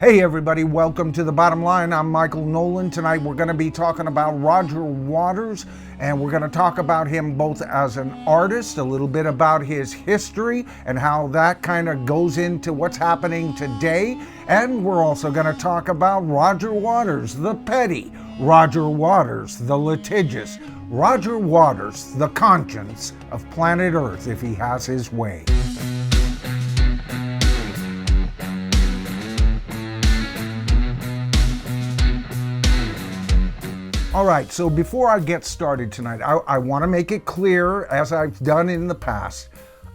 Hey everybody, welcome to The Bottom Line. I'm Michael Noland. Tonight we're going to be talking about Roger Waters, and we're going to talk about him both as an artist, a little bit about his history and how that kind of goes into what's happening today. And we're also going to talk about Roger Waters, the petty, Roger Waters, the litigious, Roger Waters, the conscience of planet Earth if he has his way. All right, so before I get started tonight, I want to make it clear, as I've done in the past,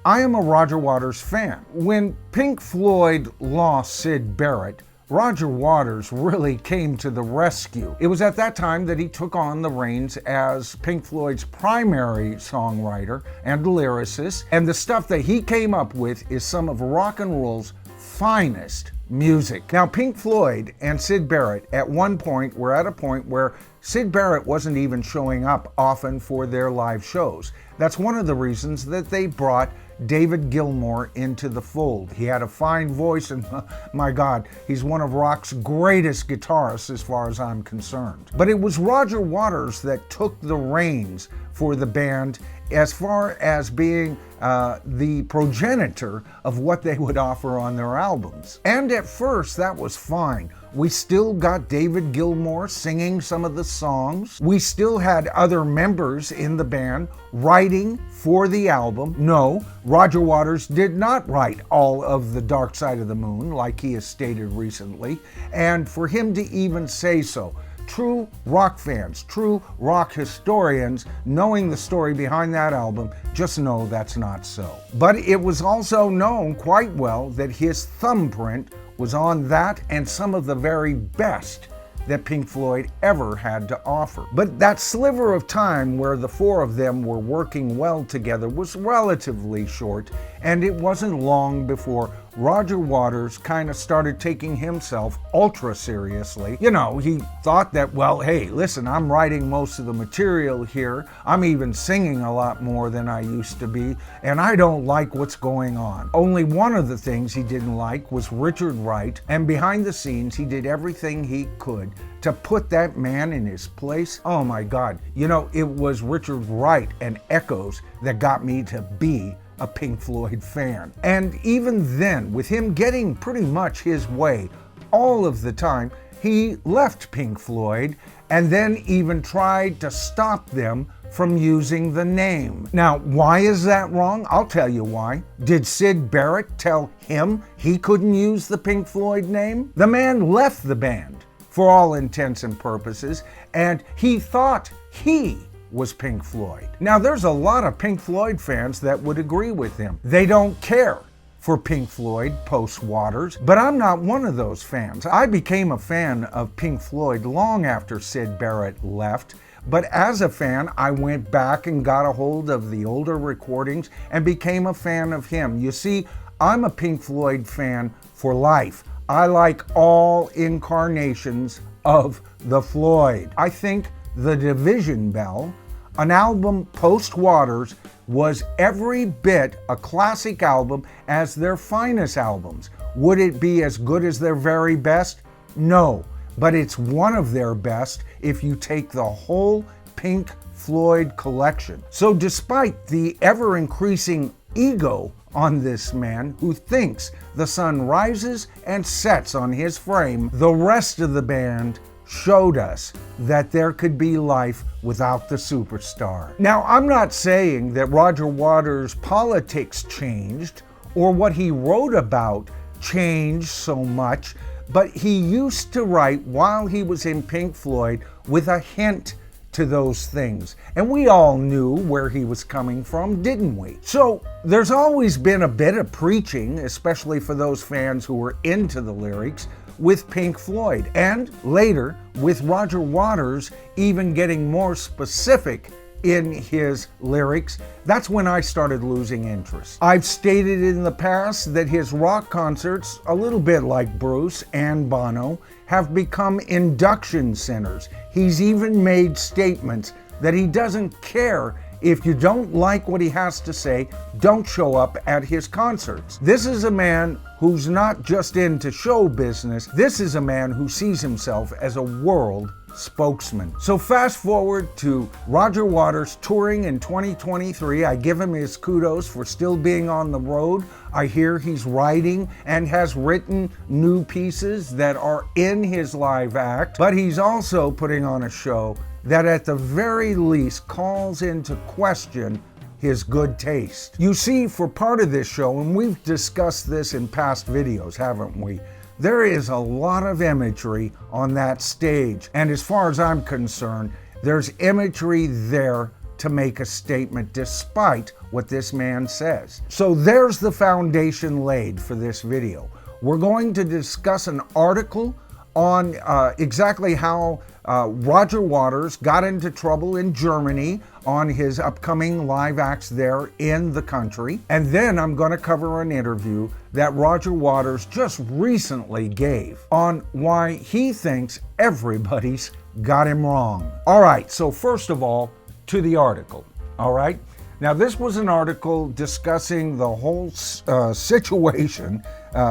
I am a Roger Waters fan. When Pink Floyd lost Syd Barrett, Roger Waters really came to the rescue. It was at that time that he took on the reins as Pink Floyd's primary songwriter and lyricist, and the stuff that he came up with is some of rock and roll's finest music. Now, Pink Floyd and Syd Barrett at one point were at a point where Syd Barrett wasn't even showing up often for their live shows. That's one of the reasons that they brought David Gilmour into the fold. He had a fine voice, and my God, he's one of rock's greatest guitarists as far as I'm concerned. But it was Roger Waters that took the reins for the band as far as being the progenitor of what they would offer on their albums. And at first, that was fine. We still got David Gilmour singing some of the songs. We still had other members in the band writing for the album. No, Roger Waters did not write all of The Dark Side of the Moon, like he has stated recently. And for him to even say so, true rock fans, true rock historians, knowing the story behind that album, just know that's not so. But it was also known quite well that his thumbprint was on that and some of the very best that Pink Floyd ever had to offer. But that sliver of time where the four of them were working well together was relatively short, and it wasn't long before Roger Waters kind of started taking himself ultra seriously. You know, he thought that, well, hey, listen, I'm writing most of the material here. I'm even singing a lot more than I used to be, and I don't like what's going on. Only one of the things he didn't like was Richard Wright, and behind the scenes, he did everything he could to put that man in his place. Oh my God, you know, it was Richard Wright and Echoes that got me to be a Pink Floyd fan. And even then, with him getting pretty much his way all of the time, he left Pink Floyd and then even tried to stop them from using the name. Now, why is that wrong? I'll tell you why. Did Syd Barrett tell him he couldn't use the Pink Floyd name? The man left the band for all intents and purposes, and he thought he was Pink Floyd. Now, there's a lot of Pink Floyd fans that would agree with him. They don't care for Pink Floyd post-Waters, but I'm not one of those fans. I became a fan of Pink Floyd long after Syd Barrett left, but as a fan, I went back and got a hold of the older recordings and became a fan of him. You see, I'm a Pink Floyd fan for life. I like all incarnations of the Floyd. I think The Division Bell, an album post-Waters, was every bit a classic album as their finest albums. Would it be as good as their very best? No, but it's one of their best if you take the whole Pink Floyd collection. So despite the ever-increasing ego on this man who thinks the sun rises and sets on his frame, the rest of the band showed us that there could be life without the superstar. Now, I'm not saying that Roger Waters' politics changed or what he wrote about changed so much, but he used to write while he was in Pink Floyd with a hint to those things. And we all knew where he was coming from, didn't we? So there's always been a bit of preaching, especially for those fans who were into the lyrics, with Pink Floyd, and later with Roger Waters even getting more specific in his lyrics. That's when I started losing interest. I've stated in the past that his rock concerts, a little bit like Bruce and Bono, have become induction centers. He's even made statements that he doesn't care If you don't like what he has to say, don't show up at his concerts. This is a man who's not just into show business. This is a man who sees himself as a world spokesman. So fast forward to Roger Waters touring in 2023. I give him his kudos for still being on the road. I hear he's writing and has written new pieces that are in his live act, but he's also putting on a show that at the very least calls into question his good taste. You see, for part of this show, and we've discussed this in past videos, haven't we? There is a lot of imagery on that stage, and as far as I'm concerned, there's imagery there to make a statement despite what this man says. So there's the foundation laid for this video. We're going to discuss an article on exactly how Roger Waters got into trouble in Germany on his upcoming live acts there in the country. And then I'm going to cover an interview that Roger Waters just recently gave on why he thinks everybody's got him wrong. All right, so first of all, to the article, all right? Now, this was an article discussing the whole situation,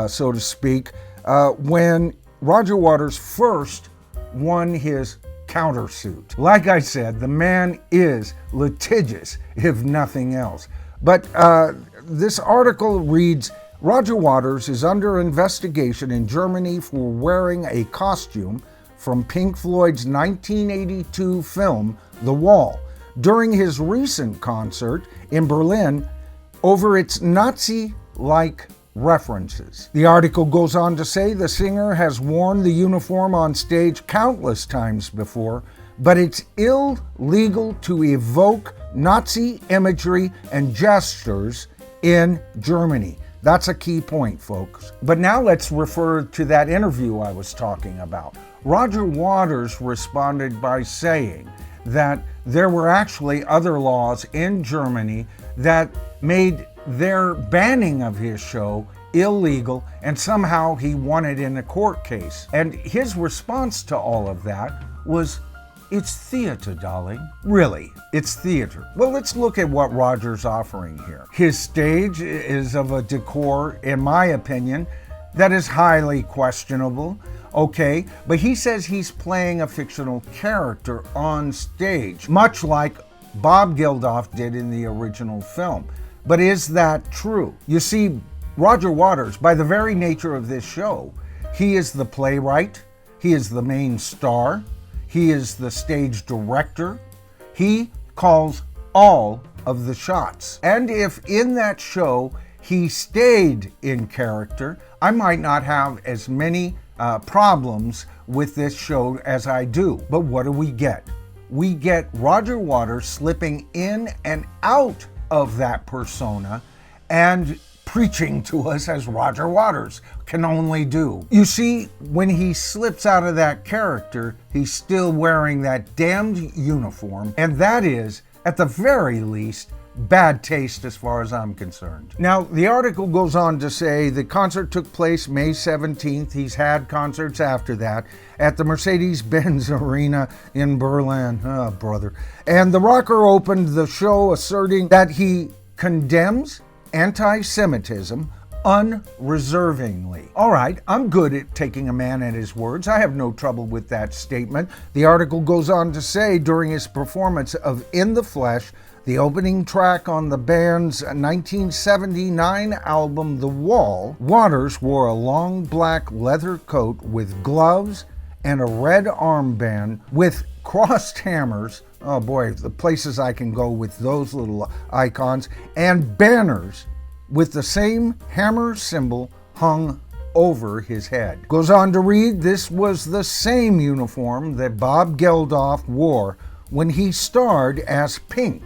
so to speak, when Roger Waters first won his Countersuit. Like I said, the man is litigious, if nothing else. But this article reads, Roger Waters is under investigation in Germany for wearing a costume from Pink Floyd's 1982 film, The Wall, during his recent concert in Berlin over its Nazi-like references. The article goes on to say the singer has worn the uniform on stage countless times before, but it's illegal to evoke Nazi imagery and gestures in Germany. That's a key point, folks. But now let's refer to that interview I was talking about. Roger Waters responded by saying that there were actually other laws in Germany that made their banning of his show illegal, and somehow he won it in a court case. And his response to all of that was, it's theater, darling. Really, it's theater. Well, let's look at what Roger's offering here. His stage is of a decor, in my opinion, that is highly questionable. Okay, but he says he's playing a fictional character on stage, much like Bob Geldof did in the original film. But is that true? You see, Roger Waters, by the very nature of this show, he is the playwright, he is the main star, he is the stage director, he calls all of the shots. And if in that show he stayed in character, I might not have as many problems with this show as I do. But what do we get? We get Roger Waters slipping in and out of that persona and preaching to us as Roger Waters can only do. You see, when he slips out of that character, he's still wearing that damned uniform, and that is, at the very least, bad taste as far as I'm concerned. Now, the article goes on to say the concert took place May 17th. He's had concerts after that at the Mercedes-Benz Arena in Berlin. Oh, brother. And the rocker opened the show asserting that he condemns anti-Semitism unreservingly. All right, I'm good at taking a man at his words. I have no trouble with that statement. The article goes on to say during his performance of In the Flesh, the opening track on the band's 1979 album, The Wall, Waters wore a long black leather coat with gloves and a red armband with crossed hammers. Oh boy, the places I can go with those little icons, and banners with the same hammer symbol hung over his head. Goes on to read, this was the same uniform that Bob Geldof wore when he starred as Pink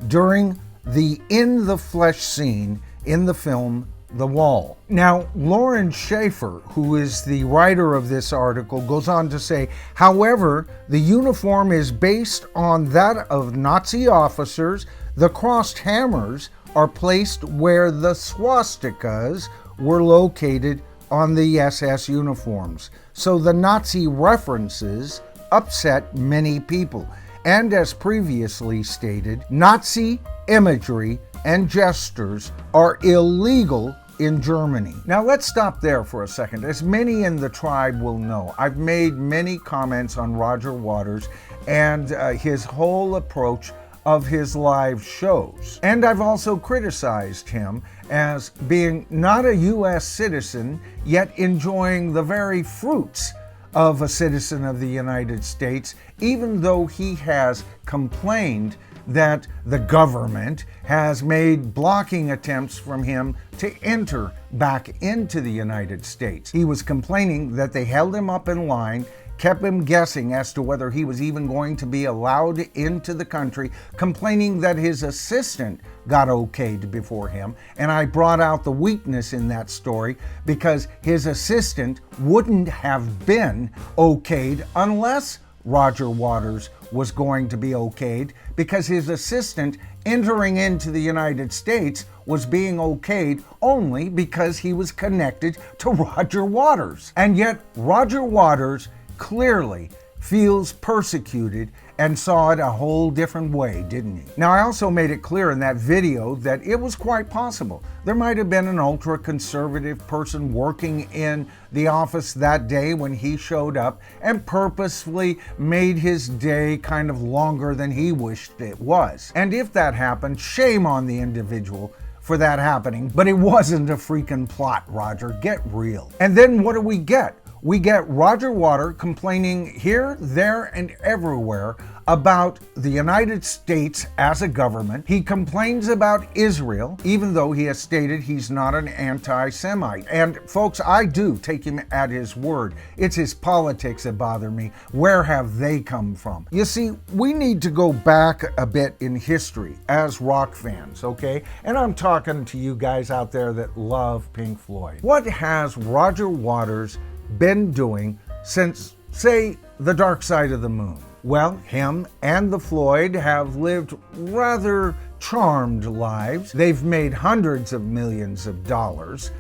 during the In the Flesh scene in the film The Wall. Now, Lauren Schaefer, who is the writer of this article, goes on to say, however, the uniform is based on that of Nazi officers. The crossed hammers are placed where the swastikas were located on the SS uniforms. So the Nazi references upset many people. And as previously stated, Nazi imagery and gestures are illegal in Germany. Now let's stop there for a second. As many in the tribe will know, I've made many comments on Roger Waters and his whole approach of his live shows. And I've also criticized him as being not a U.S. citizen, yet enjoying the very fruits of a citizen of the United States, even though he has complained that the government has made blocking attempts from him to enter back into the United States. He was complaining that they held him up in line, kept him guessing as to whether he was even going to be allowed into the country, complaining that his assistant got okayed before him. And I brought out the weakness in that story because his assistant wouldn't have been okayed unless Roger Waters was going to be okayed, because his assistant entering into the United States was being okayed only because he was connected to Roger Waters. And yet Roger Waters clearly feels persecuted and saw it a whole different way, didn't he? Now, I also made it clear in that video that it was quite possible there might have been an ultra-conservative person working in the office that day when he showed up and purposefully made his day kind of longer than he wished it was. And if that happened, shame on the individual for that happening, but it wasn't a freaking plot, Roger. Get real. And then what do we get? We get Roger Waters complaining here, there, and everywhere about the United States as a government. He complains about Israel, even though he has stated he's not an anti-Semite. And folks, I do take him at his word. It's his politics that bother me. Where have they come from? You see, we need to go back a bit in history as rock fans, okay? And I'm talking to you guys out there that love Pink Floyd. What has Roger Waters been doing since, say, The Dark Side of the Moon? Well, him and the Floyd have lived rather charmed lives. They've made hundreds of millions of dollars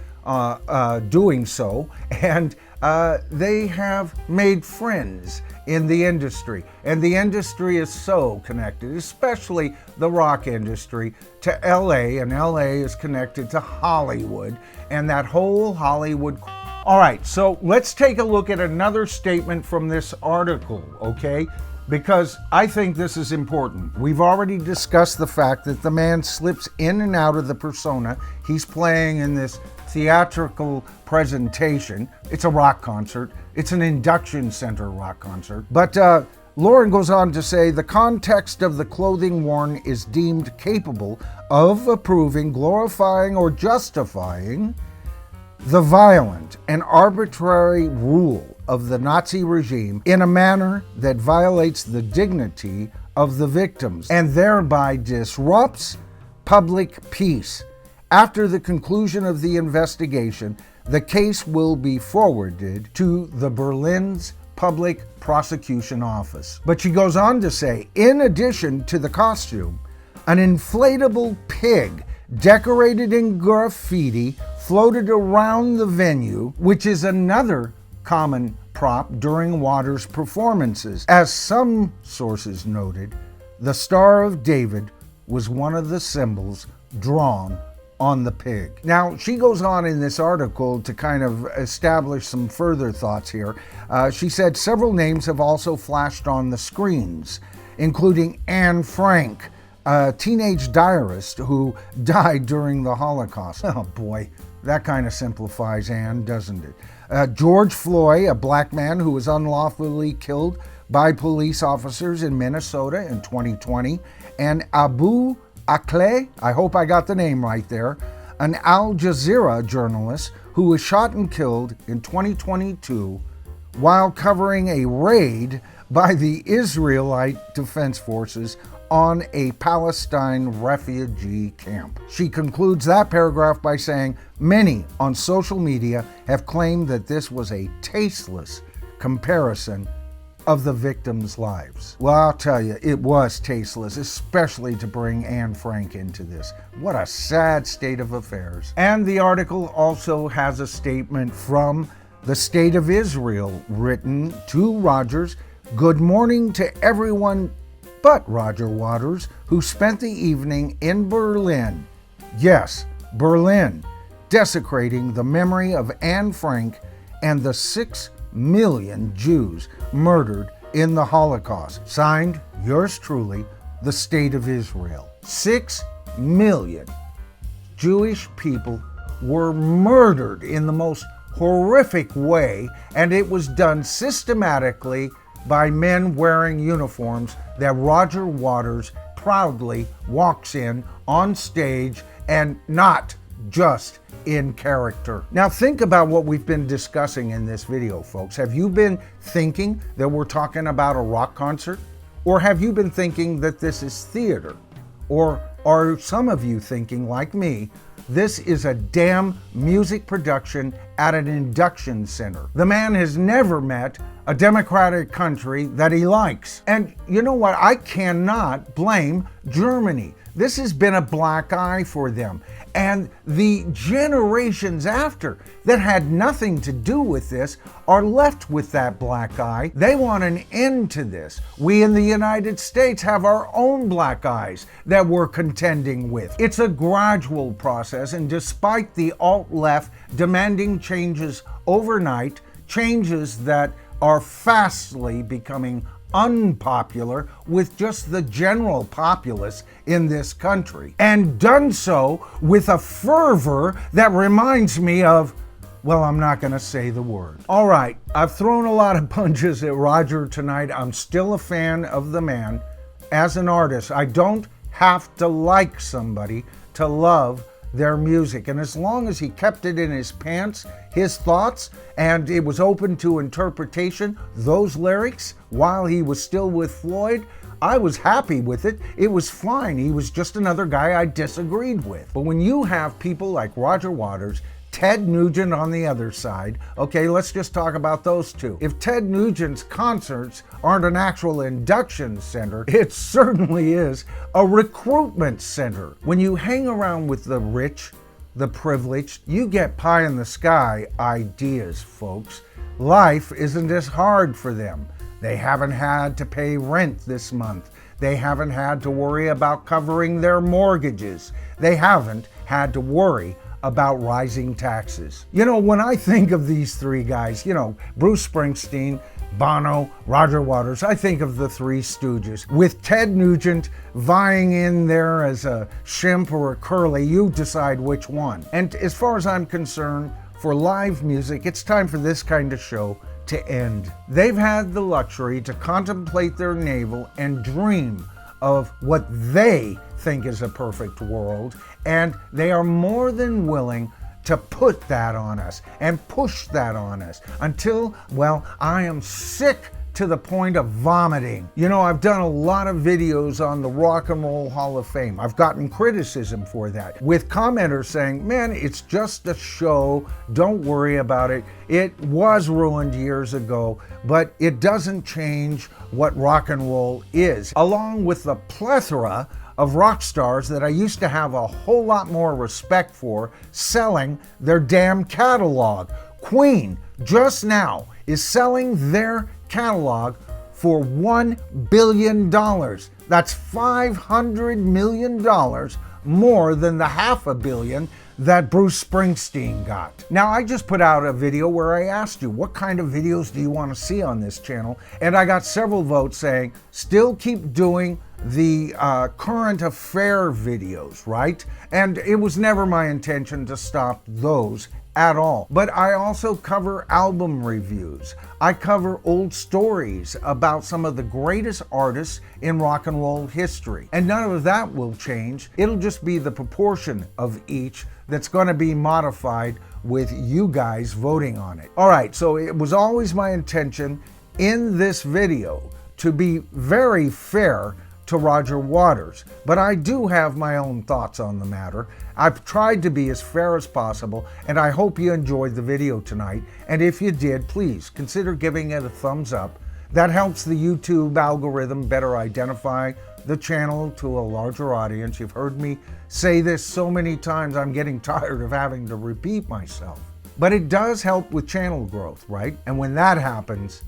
doing so, and they have made friends in the industry. And the industry is so connected, especially the rock industry, to LA, and LA is connected to Hollywood, and that whole Hollywood. All right, so let's take a look at another statement from this article, okay? Because I think this is important. We've already discussed the fact that the man slips in and out of the persona he's playing in this theatrical presentation. It's a rock concert. It's an induction center rock concert. But Lauren goes on to say, the context of the clothing worn is deemed capable of approving, glorifying, or justifying the violent and arbitrary rule of the Nazi regime in a manner that violates the dignity of the victims and thereby disrupts public peace. After the conclusion of the investigation, the case will be forwarded to the Berlin's Public Prosecution Office. But she goes on to say, in addition to the costume, an inflatable pig decorated in graffiti floated around the venue, which is another common prop during Waters' performances. As some sources noted, the Star of David was one of the symbols drawn on the pig. Now, she goes on in this article to kind of establish some further thoughts here. She said several names have also flashed on the screens, including Anne Frank, a teenage diarist who died during the Holocaust. Oh boy, that kind of simplifies Anne, doesn't it? George Floyd, a black man who was unlawfully killed by police officers in Minnesota in 2020, and Abu Akleh, I hope I got the name right there, an Al Jazeera journalist who was shot and killed in 2022 while covering a raid by the Israelite Defense Forces on a Palestine refugee camp. She concludes that paragraph by saying, many on social media have claimed that this was a tasteless comparison of the victims' lives. Well, I'll tell you, it was tasteless, especially to bring Anne Frank into this. What a sad state of affairs. And the article also has a statement from the State of Israel written to Rogers. Good morning to everyone but Roger Waters, who spent the evening in Berlin, yes, Berlin, desecrating the memory of Anne Frank and the 6 million Jews murdered in the Holocaust. Signed, yours truly, the State of Israel. 6 million Jewish people were murdered in the most horrific way, and it was done systematically by men wearing uniforms that Roger Waters proudly walks in on stage, and not just in character. Now think about what we've been discussing in this video, folks. Have you been thinking that we're talking about a rock concert? Or have you been thinking that this is theater? Or are some of you thinking, like me, this is a damn music production at an induction center? The man has never met a democratic country that he likes. And you know what? I cannot blame Germany. This has been a black eye for them. And the generations after that had nothing to do with this are left with that black eye. They want an end to this. We in the United States have our own black eyes that we're contending with. It's a gradual process, and despite the alt-left demanding changes overnight, changes that are fastly becoming unpopular with just the general populace in this country, and done so with a fervor that reminds me of, well, I'm not going to say the word. All right, I've thrown a lot of punches at Roger tonight. I'm still a fan of the man. As an artist, I don't have to like somebody to love their music, and as long as he kept it in his pants, his thoughts, and it was open to interpretation, those lyrics, while he was still with Floyd, I was happy with it. It was fine. He was just another guy I disagreed with. But when you have people like Roger Waters, Ted Nugent on the other side, okay, let's just talk about those two. If Ted Nugent's concerts aren't an actual induction center, it certainly is a recruitment center. When you hang around with the rich, the privileged, you get pie in the sky ideas, folks. Life isn't as hard for them. They haven't had to pay rent this month. They haven't had to worry about covering their mortgages. They haven't had to worry about rising taxes. You know, when I think of these three guys, you know, Bruce Springsteen, Bono, Roger Waters, I think of the Three Stooges, with Ted Nugent vying in there as a Shemp or a Curly. You decide which one. And as far as I'm concerned, for live music, it's time for this kind of show to end. They've had the luxury to contemplate their navel and dream of what they think is a perfect world, and they are more than willing to put that on us and push that on us until, well, I am sick to the point of vomiting. You know, I've done a lot of videos on the Rock and Roll Hall of Fame. I've gotten criticism for that, with commenters saying, man, it's just a show, don't worry about it. It was ruined years ago, but it doesn't change what rock and roll is. Along with the plethora of rock stars that I used to have a whole lot more respect for selling their damn catalog. Queen, just now, is selling their catalog for $1 billion. That's $500 million more than the $500 million that Bruce Springsteen got. Now, I just put out a video where I asked you, what kind of videos do you want to see on this channel? And I got several votes saying, still keep doing the current affair videos, right? And it was never my intention to stop those at all. But I also cover album reviews. I cover old stories about some of the greatest artists in rock and roll history. And none of that will change. It'll just be the proportion of each that's going to be modified with you guys voting on it. All right, so it was always my intention in this video to be very fair to Roger Waters, but I do have my own thoughts on the matter. I've tried to be as fair as possible, and I hope you enjoyed the video tonight. And if you did, please consider giving it a thumbs up. That helps the YouTube algorithm better identify the channel to a larger audience. You've heard me say this so many times, I'm getting tired of having to repeat myself. But it does help with channel growth, right? And when that happens,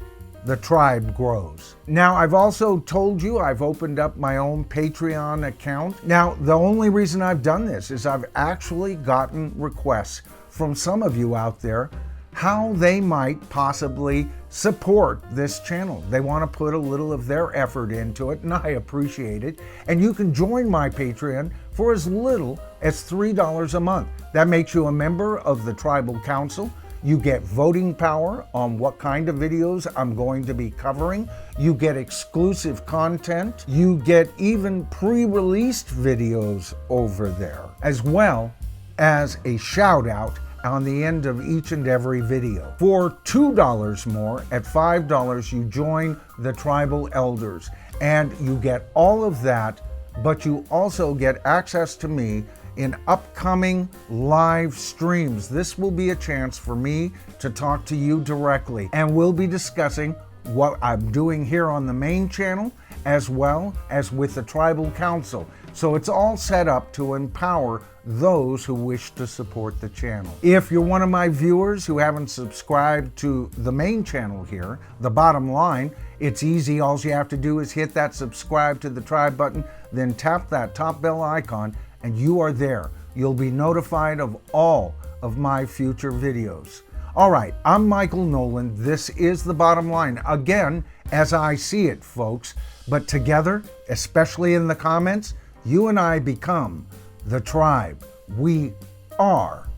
the tribe grows. Now, I've also told you I've opened up my own Patreon account. Now, the only reason I've done this is I've actually gotten requests from some of you out there how they might possibly support this channel. They want to put a little of their effort into it, and I appreciate it. And you can join my Patreon for as little as $3 a month. That makes you a member of the Tribal Council. You get voting power on what kind of videos I'm going to be covering. You get exclusive content. You get even pre-released videos over there, as well as a shout out on the end of each and every video. For $2 more, at $5, you join the Tribal Elders, and you get all of that, but you also get access to me in upcoming live streams. This will be a chance for me to talk to you directly, and we'll be discussing what I'm doing here on the main channel as well as with the Tribal Council. So it's all set up to empower those who wish to support the channel. If you're one of my viewers who haven't subscribed to the main channel here, the bottom line, it's easy. All you have to do is hit that subscribe to the tribe button, then tap that top bell icon, and you are there. You'll be notified of all of my future videos. All right, I'm Michael Noland. This is the bottom line. Again, as I see it, folks, but together, especially in the comments, you and I become the tribe. We are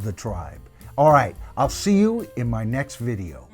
the tribe. All right, I'll see you in my next video.